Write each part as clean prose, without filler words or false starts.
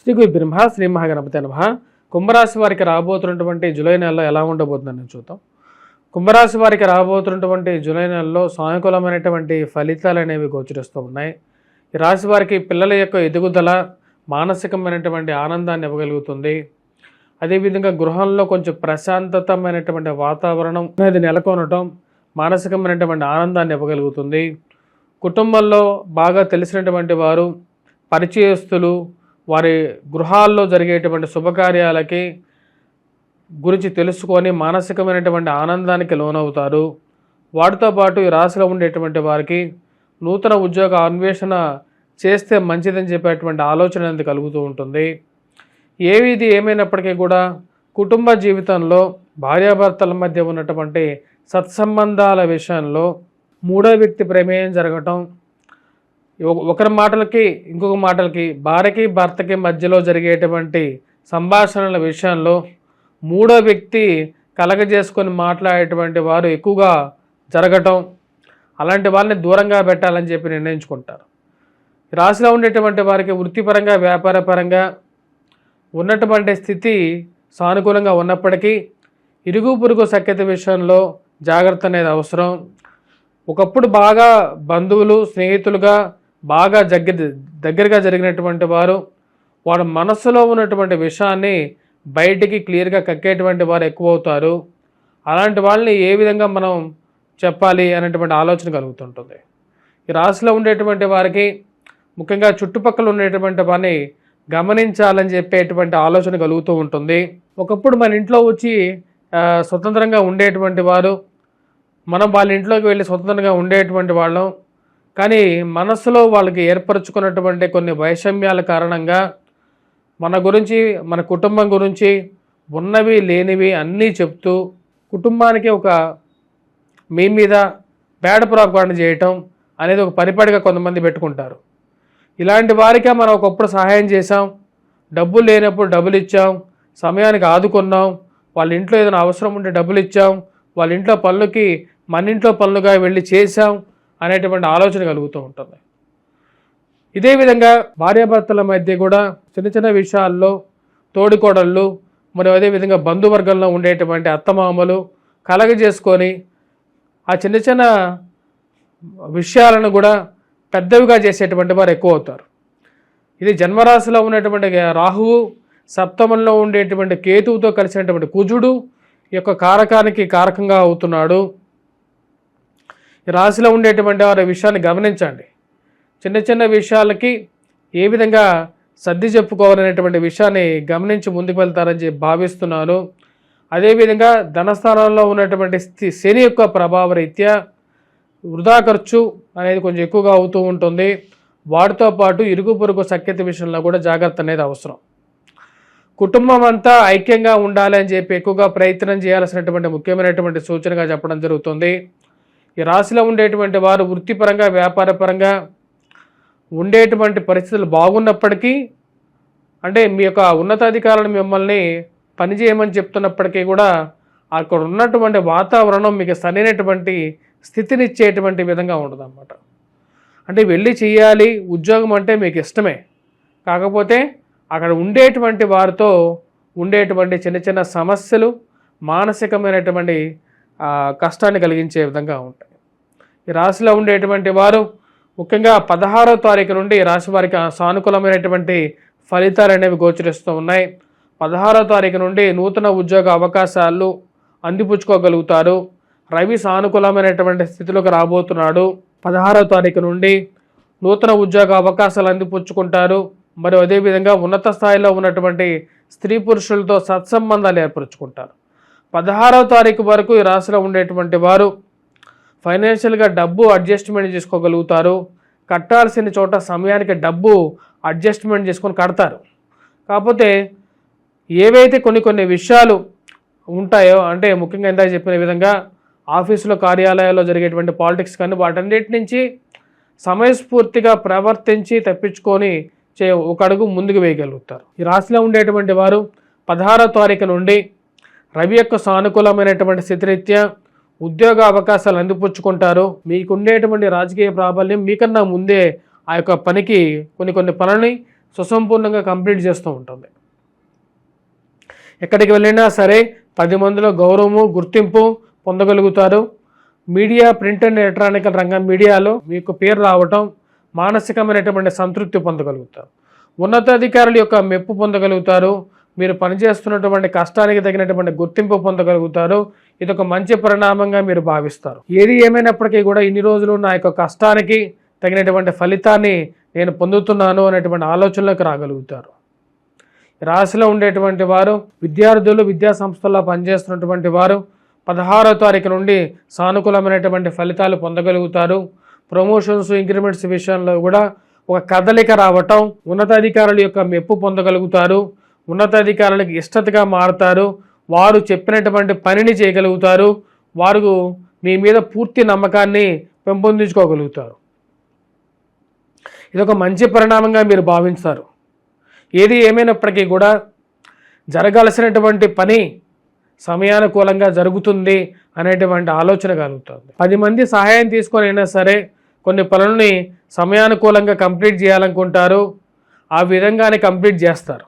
శ్రీ గురు బ్రహ్మ శ్రీ మహాగణపతి నమః. కుంభరాశి వారికి రాబోతున్నటువంటి జూలై నెలలో ఎలా ఉండబోతుందని చూద్దాం. కుంభరాశి వారికి రాబోతున్నటువంటి జూలై నెలలో సానుకూలమైనటువంటి ఫలితాలు అనేవి గోచరిస్తూ ఉన్నాయి. ఈ రాశి వారికి పిల్లల యొక్క ఎదుగుదల మానసికమైనటువంటి ఆనందాన్ని ఇవ్వగలుగుతుంది. అదేవిధంగా గృహంలో కొంచెం ప్రశాంతతమైనటువంటి వాతావరణం అనేది నెలకొనటం మానసికమైనటువంటి ఆనందాన్ని ఇవ్వగలుగుతుంది. కుటుంబంలో బాగా తెలిసినటువంటి వారు, పరిచయస్తులు, వారి గృహాల్లో జరిగేటువంటి శుభకార్యాలకి గురించి తెలుసుకొని మానసికమైనటువంటి ఆనందానికి లోనవుతారు. వాటితో పాటు ఈ రాశిలో ఉండేటువంటి వారికి నూతన ఉద్యోగ అన్వేషణ చేస్తే మంచిదని చెప్పేటువంటి ఆలోచన అనేది కలుగుతూ ఉంటుంది. ఏది ఏమైనప్పటికీ కూడా కుటుంబ జీవితంలో భార్యాభర్తల మధ్య ఉన్నటువంటి సత్సంబంధాల విషయంలో మూడో వ్యక్తి ప్రమేయం జరగటం, ఒకరి మాటలకి ఇంకొక మాటలకి, భార్యకి భర్తకి మధ్యలో జరిగేటువంటి సంభాషణల విషయంలో మూడో వ్యక్తి కలగజేసుకొని మాట్లాడేటువంటి వారు ఎక్కువగా జరగటం, అలాంటి వాళ్ళని దూరంగా పెట్టాలని చెప్పి నిర్ణయించుకుంటారు. రాశిలో ఉండేటువంటి వారికి వృత్తిపరంగా వ్యాపారపరంగా ఉన్నటువంటి స్థితి సానుకూలంగా ఉన్నప్పటికీ ఇరుగు పొరుగు సఖ్యత విషయంలో జాగ్రత్త అనేది అవసరం. ఒకప్పుడు బాగా బంధువులు, స్నేహితులుగా బాగా దగ్గరగా జరిగినటువంటి వారు వారి మనస్సులో ఉన్నటువంటి విషయాన్ని బయటికి క్లియర్గా కక్కేటువంటి వారు ఎక్కువ అవుతారు. అలాంటి వాళ్ళని ఏ విధంగా మనం చెప్పాలి అనేటువంటి ఆలోచన కలుగుతుంటుంది. ఈ రాశిలో ఉండేటువంటి వారికి ముఖ్యంగా చుట్టుపక్కల ఉండేటువంటి వారిని గమనించాలని చెప్పేటువంటి ఆలోచన కలుగుతూ ఉంటుంది. ఒకప్పుడు మన ఇంట్లో వచ్చి స్వతంత్రంగా ఉండేటువంటి వారు, మనం వాళ్ళ ఇంట్లోకి వెళ్ళి స్వతంత్రంగా ఉండేటువంటి వాళ్ళం. కానీ మనసులో వాళ్ళకి ఏర్పరచుకున్నటువంటి కొన్ని వైషమ్యాల కారణంగా మన గురించి, మన కుటుంబం గురించి ఉన్నవి లేనివి అన్నీ చెప్తూ కుటుంబానికి ఒక మీ మీద బ్యాడ్ ప్రాపగాండా చేయటం అనేది ఒక పరిపాటిగా కొంతమంది పెట్టుకుంటారు. ఇలాంటి వారికే మనం ఒకప్పుడు సహాయం చేసాం, డబ్బులు లేనప్పుడు డబ్బులు ఇచ్చాం, సమయానికి ఆదుకున్నాం, వాళ్ళ ఇంట్లో ఏదైనా అవసరం ఉంటే డబ్బులు ఇచ్చాం, వాళ్ళ ఇంట్లో పనులకి మన ఇంట్లో పనులుగా వెళ్ళి చేసాం అనేటువంటి ఆలోచన కలుగుతూ ఉంటుంది. ఇదే విధంగా భార్యాభర్తల మధ్య కూడా చిన్న చిన్న విషయాల్లో తోడికోడళ్ళు, మరియు అదేవిధంగా బంధువర్గంలో ఉండేటువంటి అత్తమామలు కలగజేసుకొని ఆ చిన్న చిన్న విషయాలను కూడా పెద్దవిగా చేసేటువంటి వారు ఎక్కువ అవుతారు. ఇది జన్మరాశిలో ఉన్నటువంటి రాహువు, సప్తమంలో ఉండేటువంటి కేతువుతో కలిసినటువంటి కుజుడు యొక్క కారకానికి కారకంగా అవుతున్నాడు. ఈ రాశిలో ఉండేటువంటి వారి విషయాన్ని గమనించండి. చిన్న చిన్న విషయాలకి ఏ విధంగా సర్ది చెప్పుకోవాలనేటువంటి విషయాన్ని గమనించి ముందుకు వెళ్తారని చెప్పి భావిస్తున్నాను. అదేవిధంగా ధనస్థానంలో ఉన్నటువంటి శని యొక్క ప్రభావ రీత్యా వృధా ఖర్చు అనేది కొంచెం ఎక్కువగా అవుతూ ఉంటుంది. వాటితో పాటు ఇరుగు పొరుగు సఖ్యత విషయంలో కూడా జాగ్రత్త అనేది అవసరం. కుటుంబం అంతా ఐక్యంగా ఉండాలి అని చెప్పి ఎక్కువగా ప్రయత్నం చేయాల్సినటువంటి ముఖ్యమైనటువంటి సూచనగా చెప్పడం జరుగుతుంది. ఈ రాశిలో ఉండేటువంటి వారు వృత్తిపరంగా వ్యాపారపరంగా ఉండేటువంటి పరిస్థితులు బాగున్నప్పటికీ, అంటే మీ యొక్క ఉన్నతాధికారులు మిమ్మల్ని పనిచేయమని చెప్తున్నప్పటికీ కూడా అక్కడ ఉన్నటువంటి వాతావరణం మీకు సరైనటువంటి స్థితినిచ్చేటువంటి విధంగా ఉండదు అన్నమాట. అంటే వెళ్ళి చేయాలి ఉద్యోగం అంటే మీకు ఇష్టమే, కాకపోతే అక్కడ ఉండేటువంటి వారితో ఉండేటువంటి చిన్న చిన్న సమస్యలు మానసికమైనటువంటి కష్టాన్ని కలిగించే విధంగా ఉంటాయి. ఈ రాశిలో ఉండేటువంటి వారు ముఖ్యంగా 16వ తారీఖు నుండి రాశి వారికి సానుకూలమైనటువంటి ఫలితాలు అనేవి గోచరిస్తూ ఉన్నాయి. 16వ తారీఖు నుండి నూతన ఉద్యోగ అవకాశాలు అందిపుచ్చుకోగలుగుతారు. రవి సానుకూలమైనటువంటి స్థితిలోకి రాబోతున్నాడు. 16వ తారీఖు నుండి నూతన ఉద్యోగ అవకాశాలు అందిపుచ్చుకుంటారు. మరియు అదేవిధంగా ఉన్నత స్థాయిలో ఉన్నటువంటి స్త్రీ పురుషులతో సత్సంబంధాలు ఏర్పరచుకుంటారు. 16వ తారీఖు వరకు ఈ రాశిలో ఉండేటువంటి వారు ఫైనాన్షియల్గా డబ్బు అడ్జస్ట్మెంట్ చేసుకోగలుగుతారు. కట్టాల్సిన చోట సమయానికి డబ్బు అడ్జస్ట్మెంట్ చేసుకొని కడతారు. కాకపోతే ఏవైతే కొన్ని విషయాలు ఉంటాయో, అంటే ముఖ్యంగా ఇందాక చెప్పిన విధంగా ఆఫీసులో కార్యాలయాల్లో జరిగేటువంటి పాలిటిక్స్ కానీ వాటన్నిటి నుంచి సమయస్ఫూర్తిగా ప్రవర్తించి తప్పించుకొని ఒక అడుగు ముందుకు వేయగలుగుతారు. ఈ రాశిలో ఉండేటువంటి వారు 16వ తారీఖు నుండి రవి యొక్క సానుకూలమైనటువంటి స్థితిరీత్యా ఉద్యోగ అవకాశాలు అందిపుచ్చుకుంటారు. మీకు ఉండేటువంటి రాజకీయ ప్రాబల్యం మీకన్నా ముందే ఆ యొక్క పనికి కొన్ని పనులని సుసంపూర్ణంగా కంప్లీట్ చేస్తూ ఉంటుంది. ఎక్కడికి వెళ్ళినా సరే 10 మందిలో గౌరవము గుర్తింపు పొందగలుగుతారు. మీడియా, ప్రింట్ అండ్ ఎలక్ట్రానికల్ రంగం మీడియాలో మీకు పేరు రావటం, మానసికమైనటువంటి సంతృప్తి పొందగలుగుతారు. ఉన్నతాధికారుల యొక్క మెప్పు పొందగలుగుతారు. మీరు పనిచేస్తున్నటువంటి కష్టానికి తగినటువంటి గుర్తింపు పొందగలుగుతారు. ఇది ఒక మంచి పరిణామంగా మీరు భావిస్తారు. ఏది ఏమైనప్పటికీ కూడా ఇన్ని రోజులు నా యొక్క కష్టానికి తగినటువంటి ఫలితాన్ని నేను పొందుతున్నాను అనేటువంటి ఆలోచనలోకి రాగలుగుతారు. రాశిలో ఉండేటువంటి వారు విద్యార్థులు, విద్యా సంస్థల్లో పనిచేస్తున్నటువంటి వారు 16వ తారీఖు నుండి సానుకూలమైనటువంటి ఫలితాలు పొందగలుగుతారు. ప్రమోషన్స్, ఇంక్రిమెంట్స్ విషయంలో కూడా ఒక కదలిక రావటం, ఉన్నతాధికారుల యొక్క మెప్పు పొందగలుగుతారు. ఉన్నతాధికారులకు ఇష్టతగా మారుతారు. వారు చెప్పినటువంటి పనిని చేయగలుగుతారు. వారు మీ మీద పూర్తి నమ్మకాన్ని పెంపొందించుకోగలుగుతారు. ఇదొక మంచి పరిణామంగా మీరు భావిస్తారు. ఏది ఏమైనప్పటికీ కూడా జరగాల్సినటువంటి పని సమయానుకూలంగా జరుగుతుంది అనేటువంటి ఆలోచన కలుగుతుంది. 10 మంది సహాయం తీసుకొని అయినా సరే కొన్ని పనులని సమయానుకూలంగా కంప్లీట్ చేయాలనుకుంటారు. ఆ విధంగానే కంప్లీట్ చేస్తారు.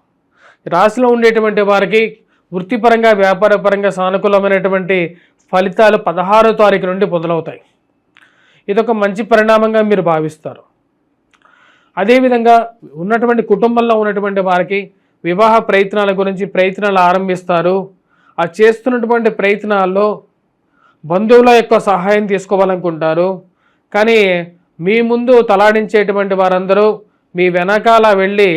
రాశిలో ఉండేటువంటి వారికి వృత్తిపరంగా, వ్యాపారపరంగా సానుకూలమైనటువంటి ఫలితాలు 16వ తారీఖు నుండి మొదలవుతాయి. ఇదొక మంచి పరిణామంగా మీరు భావిస్తారు. అదేవిధంగా ఉన్నటువంటి కుటుంబంలో ఉన్నటువంటి వారికి వివాహ ప్రయత్నాల గురించి ప్రయత్నాలు ఆరంభిస్తారు. ఆ చేస్తున్నటువంటి ప్రయత్నాల్లో బంధువుల యొక్క సహాయం తీసుకోవాలనుకుంటారు. కానీ మీ ముందు తలాడించేటువంటి వారందరూ మీ వెనకాల వెళ్ళి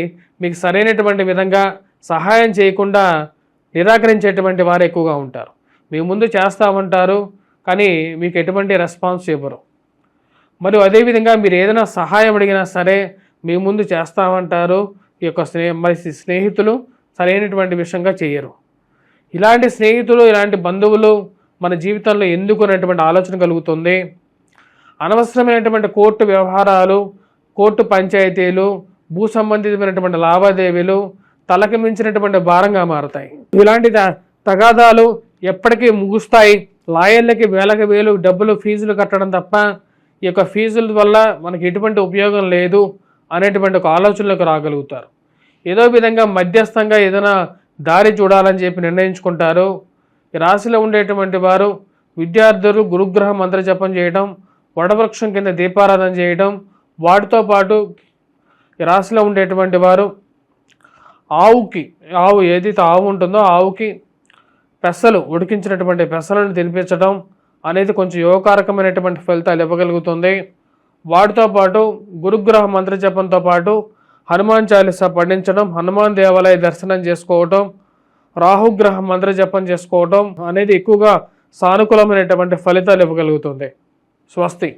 మీకు సరైనటువంటి విధంగా సహాయం చేయకుండా నిరాకరించేటువంటి వారు ఎక్కువగా ఉంటారు. మీ ముందు చేస్తామంటారు కానీ మీకు ఎటువంటి రెస్పాన్స్ ఇవ్వరు. మరియు అదేవిధంగా మీరు ఏదైనా సహాయం అడిగినా సరే మీ ముందు చేస్తామంటారు. ఈ యొక్క స్నేహితులు సరైనటువంటి విషయంగా చేయరు. ఇలాంటి స్నేహితులు, ఇలాంటి బంధువులు మన జీవితంలో ఎందుకు అనేటువంటి ఆలోచన కలుగుతుంది. అనవసరమైనటువంటి కోర్టు వ్యవహారాలు, కోర్టు పంచాయతీలు, భూ సంబంధితమైనటువంటి లావాదేవీలు తలకి మించినటువంటి భారంగా మారుతాయి. ఇలాంటి తగాదాలు ఎప్పటికీ ముగుస్తాయి. లాయర్లకి వేలకు వేలు డబ్బులు ఫీజులు కట్టడం తప్ప ఈ యొక్క ఫీజుల వల్ల మనకి ఎటువంటి ఉపయోగం లేదు అనేటువంటి ఒక ఆలోచనలకు రాగలుగుతారు. ఏదో విధంగా మధ్యస్థంగా ఏదైనా దారి చూడాలని చెప్పి నిర్ణయించుకుంటారు. ఈ రాశిలో ఉండేటువంటి వారు విద్యార్థులు గురుగ్రహ మంత్ర జపం చేయడం, వడవృక్షం కింద దీపారాధన చేయడం, వాటితో పాటు ఈ రాశిలో ఉండేటువంటి వారు ఆవు ఏదైతే ఆవు ఉంటుందో ఆవుకి పెసలు, ఉడికించినటువంటి పెసలను తినిపించడం అనేది కొంచెం యోగకారకమైనటువంటి ఫలితాలు ఇవ్వగలుగుతుంది. వాటితో పాటు గురుగ్రహ మంత్ర జపంతో పాటు హనుమాన్ చాలీసా పఠించడం, హనుమాన్ దేవాలయ దర్శనం చేసుకోవటం, రాహుగ్రహ మంత్ర జపం చేసుకోవటం అనేది ఎక్కువగా సానుకూలమైనటువంటి ఫలితాలు ఇవ్వగలుగుతుంది. స్వస్తి.